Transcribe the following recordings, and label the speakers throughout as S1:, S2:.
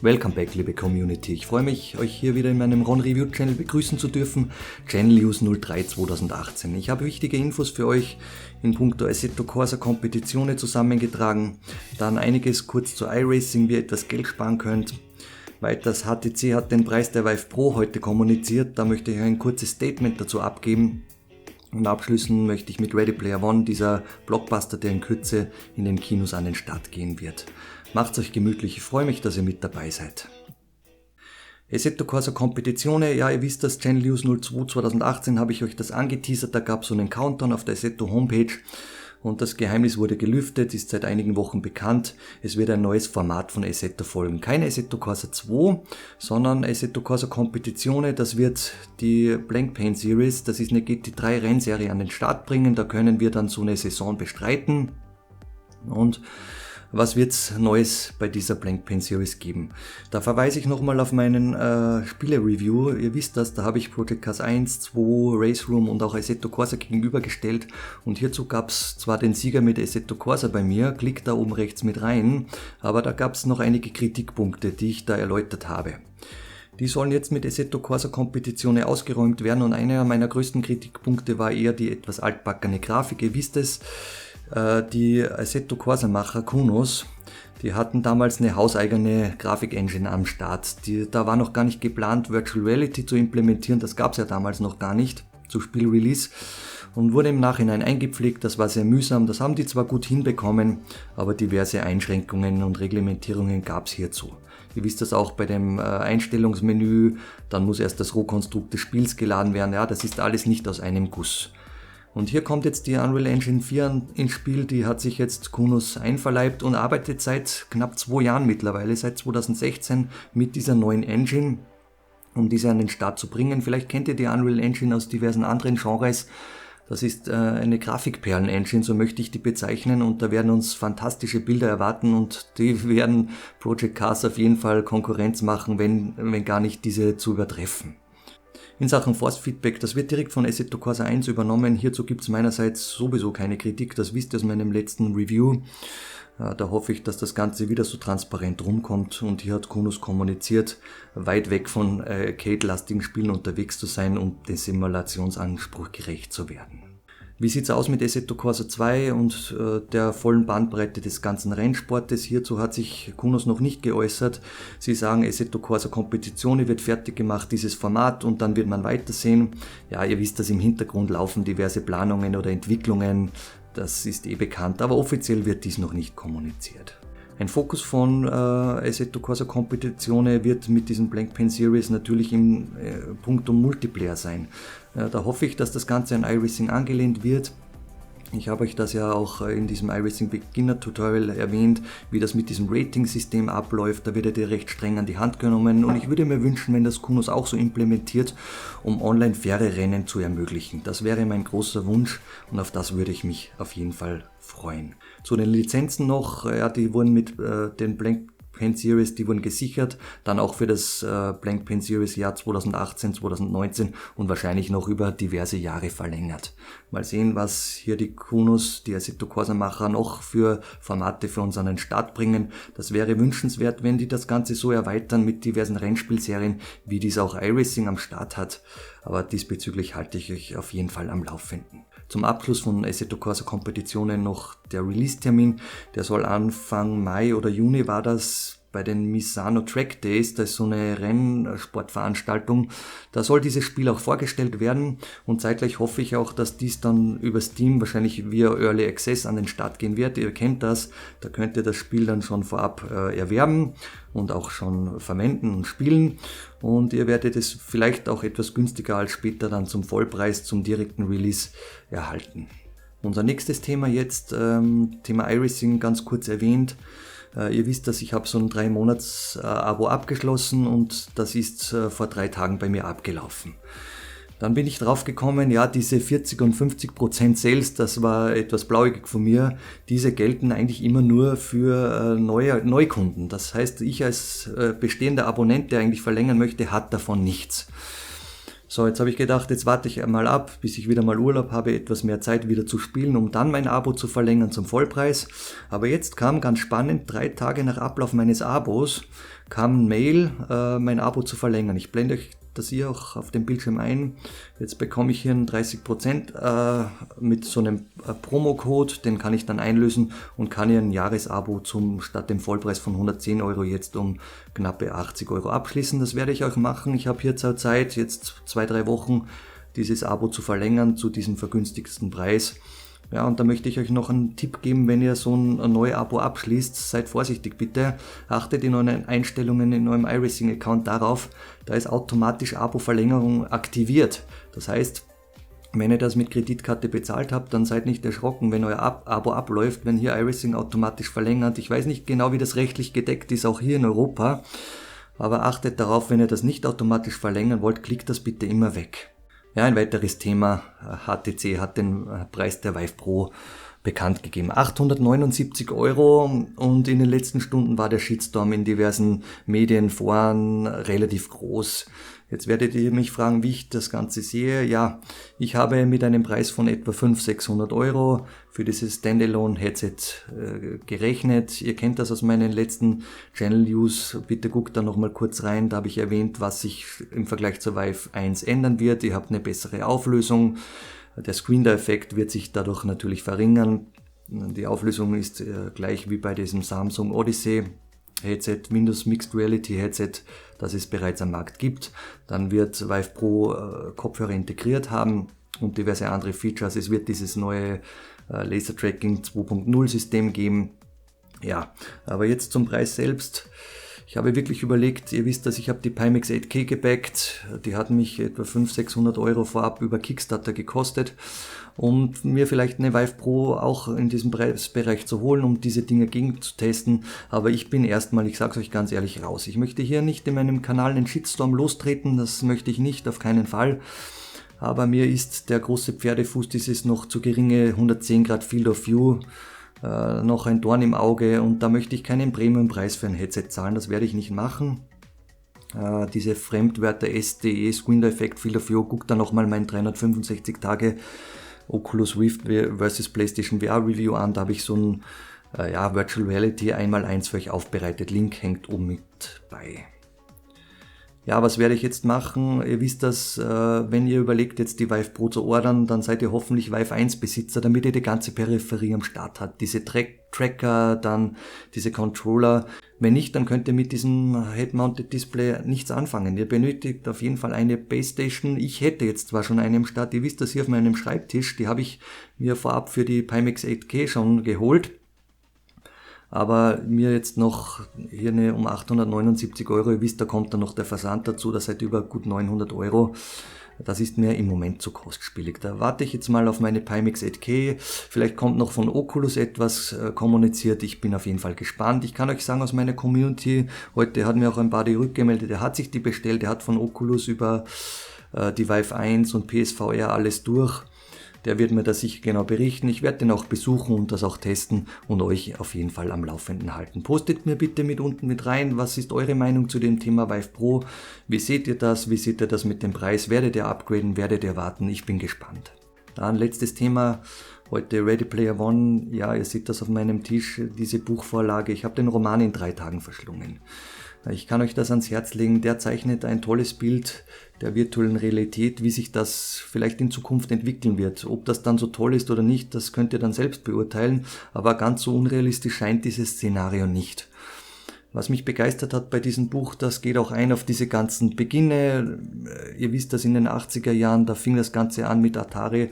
S1: Welcome back, liebe Community. Ich freue mich, euch hier wieder in meinem Ron Review Channel begrüßen zu dürfen. Channel News 03 2018. Ich habe wichtige Infos für euch in puncto Assetto Corsa Competizione zusammengetragen. Dann einiges kurz zu iRacing, wie ihr etwas Geld sparen könnt. Weiters HTC hat den Preis der Vive Pro heute kommuniziert. Da möchte ich ein kurzes Statement dazu abgeben. Und abschließen möchte ich mit Ready Player One, dieser Blockbuster, der in Kürze in den Kinos an den Start gehen wird. Macht's euch gemütlich, ich freue mich, dass ihr mit dabei seid. Assetto Corsa Competizione, ja, ihr wisst das, Channel News 02 2018 habe ich euch das angeteasert, da gab es so einen Countdown auf der Assetto Homepage und das Geheimnis wurde gelüftet, ist seit einigen Wochen bekannt. Es wird ein neues Format von Assetto folgen. Kein Assetto Corsa 2, sondern Assetto Corsa Competizione, das wird die Blank Paint Series, das ist eine GT3 Rennserie an den Start bringen, da können wir dann so eine Saison bestreiten. Und was wird's Neues bei dieser Blank Paint Series geben? Da verweise ich nochmal auf meinen Spiele-Review. Ihr wisst das, da habe ich Project Cars 1, 2, Race Room und auch Assetto Corsa gegenübergestellt. Und hierzu gab's zwar den Sieger mit Assetto Corsa bei mir, klickt da oben rechts mit rein, aber da gab's noch einige Kritikpunkte, die ich da erläutert habe. Die sollen jetzt mit Assetto Corsa Competizione ausgeräumt werden und einer meiner größten Kritikpunkte war eher die etwas altbackene Grafik. Ihr wisst es, die Assetto Corsa Macher Kunos, die hatten damals eine hauseigene Grafik-Engine am Start. Da war noch gar nicht geplant, Virtual Reality zu implementieren, das gab es ja damals noch gar nicht zu Spielrelease und wurde im Nachhinein eingepflegt, das war sehr mühsam, das haben die zwar gut hinbekommen, aber diverse Einschränkungen und Reglementierungen gab es hierzu. Ihr wisst das auch bei dem Einstellungsmenü, dann muss erst das Rohkonstrukt des Spiels geladen werden, ja, das ist alles nicht aus einem Guss. Und hier kommt jetzt die Unreal Engine 4 ins Spiel, die hat sich jetzt Kunos einverleibt und arbeitet seit knapp 2 Jahren mittlerweile, seit 2016 mit dieser neuen Engine, um diese an den Start zu bringen. Vielleicht kennt ihr die Unreal Engine aus diversen anderen Genres. Das ist eine Grafikperlen-Engine, so möchte ich die bezeichnen, und da werden uns fantastische Bilder erwarten und die werden Project Cars auf jeden Fall Konkurrenz machen, wenn gar nicht diese zu übertreffen. In Sachen Force Feedback, das wird direkt von Assetto Corsa 1 übernommen. Hierzu gibt es meinerseits sowieso keine Kritik, das wisst ihr aus meinem letzten Review. Da hoffe ich, dass das Ganze wieder so transparent rumkommt und hier hat Kunos kommuniziert, weit weg von Arcade-lastigen Spielen unterwegs zu sein und dem Simulationsanspruch gerecht zu werden. Wie sieht's aus mit Assetto Corsa 2 und der vollen Bandbreite des ganzen Rennsportes? Hierzu hat sich Kunos noch nicht geäußert. Sie sagen, Assetto Corsa Competizione wird fertig gemacht, dieses Format, und dann wird man weitersehen. Ja, ihr wisst, dass im Hintergrund laufen diverse Planungen oder Entwicklungen. Das ist eh bekannt, aber offiziell wird dies noch nicht kommuniziert. Ein Fokus von Assetto Corsa Competizione wird mit diesem Blank Paint Series natürlich im puncto Multiplayer sein. Da hoffe ich, dass das Ganze an iRacing angelehnt wird. Ich habe euch das ja auch in diesem iRacing Beginner Tutorial erwähnt, wie das mit diesem Rating-System abläuft. Da werdet ihr recht streng an die Hand genommen und ich würde mir wünschen, wenn das Kunos auch so implementiert, um online faire Rennen zu ermöglichen. Das wäre mein großer Wunsch und auf das würde ich mich auf jeden Fall freuen. Zu den Lizenzen noch, ja, die wurden mit den Blank Paint Series, die wurden gesichert, dann auch für das Blank Paint Series Jahr 2018, 2019 und wahrscheinlich noch über diverse Jahre verlängert. Mal sehen, was hier die Kunos, die Assetto Corsa Macher noch für Formate für uns an den Start bringen. Das wäre wünschenswert, wenn die das Ganze so erweitern mit diversen Rennspielserien, wie dies auch iRacing am Start hat. Aber diesbezüglich halte ich euch auf jeden Fall am Laufenden. Zum Abschluss von Assetto Corsa Competizione noch der Release-Termin. Der soll Anfang Mai oder Juni war das bei den Misano Track Days, das ist so eine Rennsportveranstaltung. Da soll dieses Spiel auch vorgestellt werden und zeitgleich hoffe ich auch, dass dies dann über Steam wahrscheinlich via Early Access an den Start gehen wird. Ihr kennt das, da könnt ihr das Spiel dann schon vorab erwerben und auch schon verwenden und spielen und ihr werdet es vielleicht auch etwas günstiger als später dann zum Vollpreis, zum direkten Release erhalten. Unser nächstes Thema jetzt, Thema iRacing ganz kurz erwähnt. Ihr wisst, dass ich habe so ein 3-Monats-Abo abgeschlossen und das ist vor 3 Tagen bei mir abgelaufen. Dann bin ich drauf gekommen, ja, diese 40 und 50% Sales, das war etwas blauäugig von mir, diese gelten eigentlich immer nur für Neukunden. Das heißt, ich als bestehender Abonnent, der eigentlich verlängern möchte, hat davon nichts. So, jetzt habe ich gedacht, jetzt warte ich einmal ab, bis ich wieder mal Urlaub habe, etwas mehr Zeit wieder zu spielen, um dann mein Abo zu verlängern zum Vollpreis. Aber jetzt kam ganz spannend, 3 Tage nach Ablauf meines Abos, kam ein Mail, mein Abo zu verlängern. Ich blende euch das hier auch auf dem Bildschirm ein. Jetzt bekomme ich hier einen 30% mit so einem Promocode, den kann ich dann einlösen und kann hier ein Jahresabo statt dem Vollpreis von 110 Euro jetzt um knappe 80 Euro abschließen. Das werde ich auch machen. Ich habe hier zur Zeit, jetzt 2-3 Wochen, dieses Abo zu verlängern zu diesem vergünstigsten Preis. Ja, und da möchte ich euch noch einen Tipp geben, wenn ihr so ein neues Abo abschließt, seid vorsichtig bitte. Achtet in euren Einstellungen in eurem iRacing-Account darauf, da ist automatisch Abo-Verlängerung aktiviert. Das heißt, wenn ihr das mit Kreditkarte bezahlt habt, dann seid nicht erschrocken, wenn euer Abo abläuft, wenn hier iRacing automatisch verlängert. Ich weiß nicht genau, wie das rechtlich gedeckt ist, auch hier in Europa, aber achtet darauf, wenn ihr das nicht automatisch verlängern wollt, klickt das bitte immer weg. Ja, ein weiteres Thema, HTC hat den Preis der Vive Pro bekannt gegeben. 879 Euro und in den letzten Stunden war der Shitstorm in diversen Medienforen relativ groß. Jetzt werdet ihr mich fragen, wie ich das Ganze sehe. Ja, ich habe mit einem Preis von etwa 500-600 Euro für dieses Standalone-Headset gerechnet. Ihr kennt das aus meinen letzten Channel News. Bitte guckt da nochmal kurz rein. Da habe ich erwähnt, was sich im Vergleich zur Vive 1 ändern wird. Ihr habt eine bessere Auflösung. Der Screen-Effekt wird sich dadurch natürlich verringern. Die Auflösung ist gleich wie bei diesem Samsung Odyssey Headset, Windows Mixed Reality Headset, das es bereits am Markt gibt. Dann wird Vive Pro Kopfhörer integriert haben und diverse andere Features. Es wird dieses neue Laser Tracking 2.0 System geben. Ja, aber jetzt zum Preis selbst. Ich habe wirklich überlegt, ihr wisst, dass ich habe die Pimax 8K gebackt. Die hat mich etwa 500-600 Euro vorab über Kickstarter gekostet. Und mir vielleicht eine Vive Pro auch in diesem Preisbereich zu holen, um diese Dinge gegen zu testen. Aber ich bin erstmal, ich sage es euch ganz ehrlich, raus. Ich möchte hier nicht in meinem Kanal einen Shitstorm lostreten, das möchte ich nicht, auf keinen Fall. Aber mir ist der große Pferdefuß, dieses noch zu geringe 110 Grad Field of View, noch ein Dorn im Auge und da möchte ich keinen Premiumpreis für ein Headset zahlen, das werde ich nicht machen. Diese Fremdwörter SDE, Screen Effect, Field of View, guckt da nochmal mein 365 Tage Oculus Rift vs PlayStation VR Review an, da habe ich so ein Virtual Reality 1x1 für euch aufbereitet, Link hängt oben mit bei. Ja, was werde ich jetzt machen? Ihr wisst das, wenn ihr überlegt, jetzt die Vive Pro zu ordern, dann seid ihr hoffentlich Vive 1 Besitzer, damit ihr die ganze Peripherie am Start habt. Diese Tracker, dann diese Controller. Wenn nicht, dann könnt ihr mit diesem Head-Mounted Display nichts anfangen. Ihr benötigt auf jeden Fall eine Base Station. Ich hätte jetzt zwar schon eine am Start, ihr wisst das hier auf meinem Schreibtisch, die habe ich mir vorab für die Pimax 8K schon geholt. Aber mir jetzt noch hier eine um 879 Euro, ihr wisst, da kommt dann noch der Versand dazu, das seid über gut 900 Euro. Das ist mir im Moment zu kostspielig. Da warte ich jetzt mal auf meine Pimax 8K. Vielleicht kommt noch von Oculus etwas kommuniziert. Ich bin auf jeden Fall gespannt. Ich kann euch sagen, aus meiner Community, heute hat mir auch ein Buddy rückgemeldet, der hat sich die bestellt, der hat von Oculus über die Vive 1 und PSVR alles durch. Der wird mir das sicher genau berichten. Ich werde den auch besuchen und das auch testen und euch auf jeden Fall am Laufenden halten. Postet mir bitte unten mit rein, was ist eure Meinung zu dem Thema Vive Pro? Wie seht ihr das? Wie seht ihr das mit dem Preis? Werdet ihr upgraden? Werdet ihr warten? Ich bin gespannt. Dann letztes Thema, heute Ready Player One. Ja, ihr seht das auf meinem Tisch, diese Buchvorlage. Ich habe den Roman in 3 Tagen verschlungen. Ich kann euch das ans Herz legen, der zeichnet ein tolles Bild der virtuellen Realität, wie sich das vielleicht in Zukunft entwickeln wird. Ob das dann so toll ist oder nicht, das könnt ihr dann selbst beurteilen, aber ganz so unrealistisch scheint dieses Szenario nicht. Was mich begeistert hat bei diesem Buch, das geht auch ein auf diese ganzen Beginne. Ihr wisst das in den 80er Jahren, da fing das Ganze an mit Atari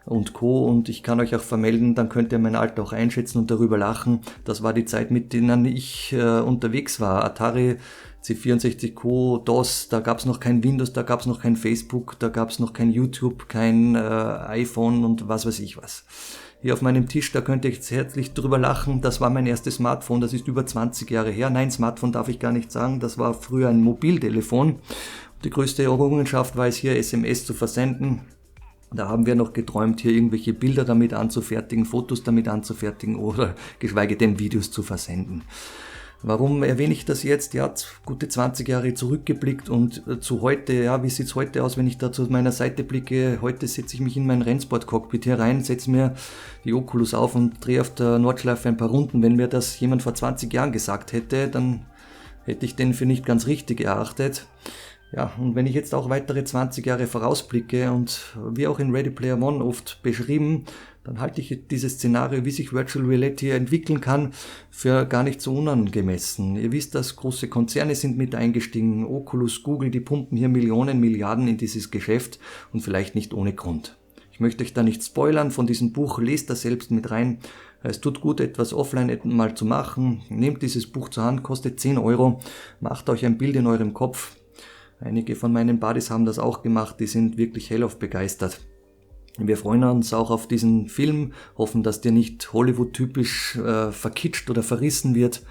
S1: und Co. Und ich kann euch auch vermelden, dann könnt ihr mein Alter auch einschätzen und darüber lachen. Das war die Zeit, mit denen ich unterwegs war. Atari, C64 Co., DOS, da gab es noch kein Windows, da gab es noch kein Facebook, da gab es noch kein YouTube, kein iPhone und was weiß ich was. Hier auf meinem Tisch, da könnt ihr jetzt herzlich drüber lachen, das war mein erstes Smartphone, das ist über 20 Jahre her. Nein, Smartphone darf ich gar nicht sagen, das war früher ein Mobiltelefon. Die größte Errungenschaft war es hier, SMS zu versenden. Da haben wir noch geträumt, hier irgendwelche Bilder damit anzufertigen, Fotos damit anzufertigen oder geschweige denn Videos zu versenden. Warum erwähne ich das jetzt? Ja, gute 20 Jahre zurückgeblickt und zu heute, ja, wie sieht es heute aus, wenn ich da zu meiner Seite blicke? Heute setze ich mich in mein Rennsport-Cockpit hier rein, setze mir die Oculus auf und drehe auf der Nordschleife ein paar Runden. Wenn mir das jemand vor 20 Jahren gesagt hätte, dann hätte ich den für nicht ganz richtig erachtet. Ja, und wenn ich jetzt auch weitere 20 Jahre vorausblicke und wie auch in Ready Player One oft beschrieben, dann halte ich dieses Szenario, wie sich Virtual Reality entwickeln kann, für gar nicht so unangemessen. Ihr wisst, dass große Konzerne sind mit eingestiegen, Oculus, Google, die pumpen hier Millionen, Milliarden in dieses Geschäft und vielleicht nicht ohne Grund. Ich möchte euch da nicht spoilern von diesem Buch, lest das selbst mit rein. Es tut gut, etwas offline mal zu machen. Nehmt dieses Buch zur Hand, kostet 10 Euro, macht euch ein Bild in eurem Kopf. Einige von meinen Buddies haben das auch gemacht, die sind wirklich hellauf begeistert. Wir freuen uns auch auf diesen Film, hoffen, dass der nicht Hollywood-typisch verkitscht oder verrissen wird.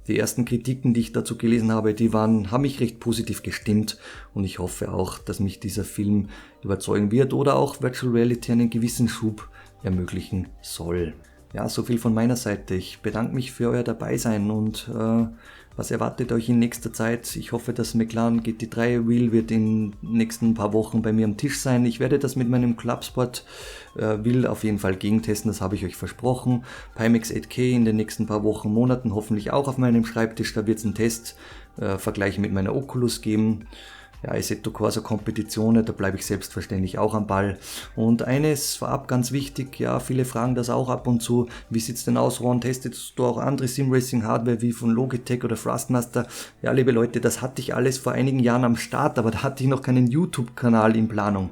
S1: Die ersten Kritiken, die ich dazu gelesen habe, haben mich recht positiv gestimmt und ich hoffe auch, dass mich dieser Film überzeugen wird oder auch Virtual Reality einen gewissen Schub ermöglichen soll. Ja, so viel von meiner Seite. Ich bedanke mich für euer Dabeisein und was erwartet euch in nächster Zeit? Ich hoffe, das McLaren GT3 Wheel wird in den nächsten paar Wochen bei mir am Tisch sein. Ich werde das mit meinem Clubsport Wheel auf jeden Fall gegentesten, das habe ich euch versprochen. Pimax 8K in den nächsten paar Wochen, Monaten hoffentlich auch auf meinem Schreibtisch. Da wird es einen Testvergleich mit meiner Oculus geben. Ja, Assetto Corsa Competizione, da bleibe ich selbstverständlich auch am Ball. Und eines vorab ganz wichtig, ja, viele fragen das auch ab und zu, wie sieht's denn aus, Ron, testest du auch andere Simracing-Hardware wie von Logitech oder Thrustmaster? Ja, liebe Leute, das hatte ich alles vor einigen Jahren am Start, aber da hatte ich noch keinen YouTube-Kanal in Planung.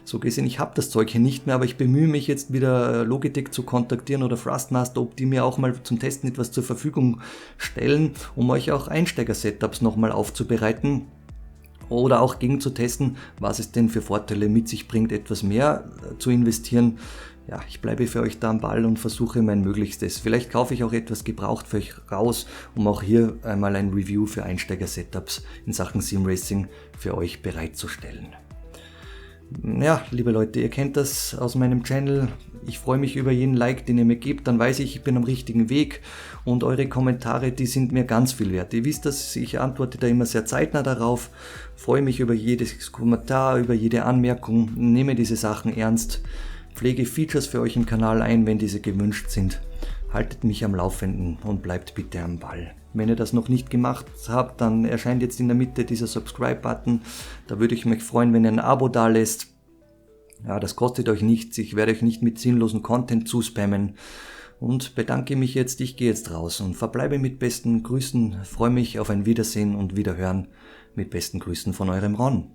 S1: So gesehen, ich habe das Zeug hier nicht mehr, aber ich bemühe mich jetzt wieder Logitech zu kontaktieren oder Thrustmaster, ob die mir auch mal zum Testen etwas zur Verfügung stellen, um euch auch Einsteiger-Setups nochmal aufzubereiten. Oder auch gegen zu testen, was es denn für Vorteile mit sich bringt, etwas mehr zu investieren. Ja, ich bleibe für euch da am Ball und versuche mein Möglichstes. Vielleicht kaufe ich auch etwas gebraucht für euch raus, um auch hier einmal ein Review für Einsteiger-Setups in Sachen Simracing für euch bereitzustellen. Ja, liebe Leute, ihr kennt das aus meinem Channel. Ich freue mich über jeden Like, den ihr mir gebt, dann weiß ich bin am richtigen Weg und eure Kommentare, die sind mir ganz viel wert. Ihr wisst das, ich antworte da immer sehr zeitnah darauf, freue mich über jedes Kommentar, über jede Anmerkung, nehme diese Sachen ernst, pflege Features für euch im Kanal ein, wenn diese gewünscht sind. Haltet mich am Laufenden und bleibt bitte am Ball. Wenn ihr das noch nicht gemacht habt, dann erscheint jetzt in der Mitte dieser Subscribe-Button. Da würde ich mich freuen, wenn ihr ein Abo da lässt. Ja, das kostet euch nichts. Ich werde euch nicht mit sinnlosen Content zuspammen. Und bedanke mich jetzt, ich gehe jetzt raus und verbleibe mit besten Grüßen. Freue mich auf ein Wiedersehen und Wiederhören. Mit besten Grüßen von eurem Ron.